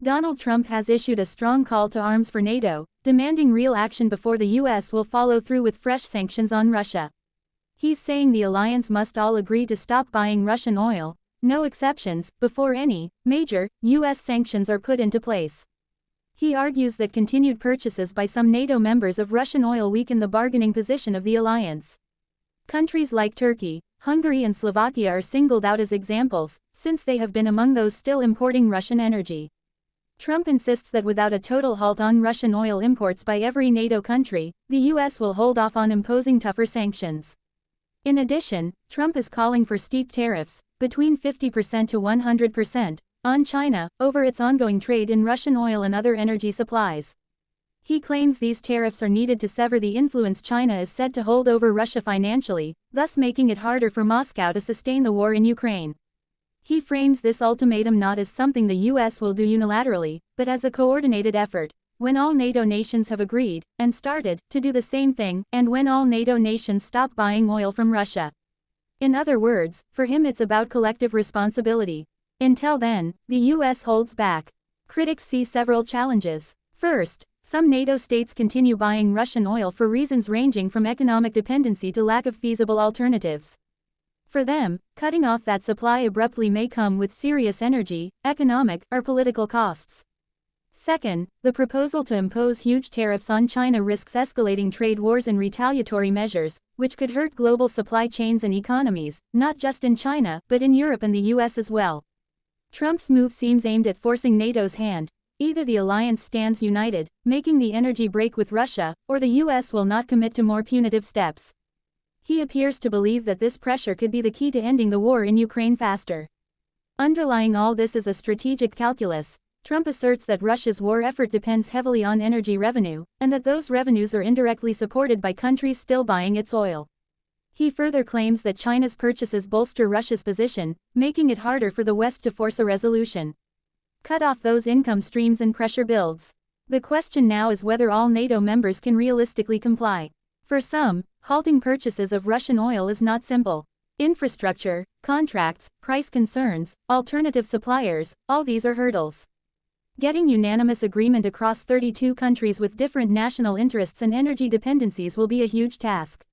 Donald Trump has issued a strong call to arms for NATO, demanding real action before the US will follow through with fresh sanctions on Russia. He's saying the alliance must all agree to stop buying Russian oil, no exceptions, before any major US sanctions are put into place. He argues that continued purchases by some NATO members of Russian oil weaken the bargaining position of the alliance. Countries like Turkey, Hungary and Slovakia are singled out as examples, since they have been among those still importing Russian energy. Trump insists that without a total halt on Russian oil imports by every NATO country, the US will hold off on imposing tougher sanctions. In addition, Trump is calling for steep tariffs, between 50% to 100%, on China, over its ongoing trade in Russian oil and other energy supplies. He claims these tariffs are needed to sever the influence China is said to hold over Russia financially, thus making it harder for Moscow to sustain the war in Ukraine. He frames this ultimatum not as something the US will do unilaterally, but as a coordinated effort, when all NATO nations have agreed, and started, to do the same thing, and when all NATO nations stop buying oil from Russia. In other words, for him it's about collective responsibility. Until then, the US holds back. Critics see several challenges. First, some NATO states continue buying Russian oil for reasons ranging from economic dependency to lack of feasible alternatives. For them, cutting off that supply abruptly may come with serious energy, economic, or political costs. Second, the proposal to impose huge tariffs on China risks escalating trade wars and retaliatory measures, which could hurt global supply chains and economies, not just in China, but in Europe and the US as well. Trump's move seems aimed at forcing NATO's hand. Either the alliance stands united, making the energy break with Russia, or the US will not commit to more punitive steps. He appears to believe that this pressure could be the key to ending the war in Ukraine faster. Underlying all this is a strategic calculus. Trump asserts that Russia's war effort depends heavily on energy revenue, and that those revenues are indirectly supported by countries still buying its oil. He further claims that China's purchases bolster Russia's position, making it harder for the West to force a resolution. Cut off those income streams and pressure builds. The question now is whether all NATO members can realistically comply. For some, halting purchases of Russian oil is not simple. Infrastructure, contracts, price concerns, alternative suppliers, all these are hurdles. Getting unanimous agreement across 32 countries with different national interests and energy dependencies will be a huge task.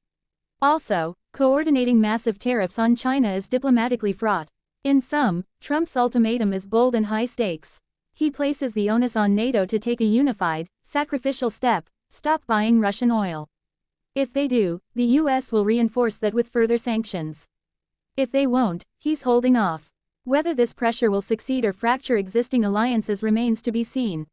Also, coordinating massive tariffs on China is diplomatically fraught. In sum, Trump's ultimatum is bold and high stakes. He places the onus on NATO to take a unified, sacrificial step: stop buying Russian oil. If they do, the US will reinforce that with further sanctions. If they won't, he's holding off. Whether this pressure will succeed or fracture existing alliances remains to be seen.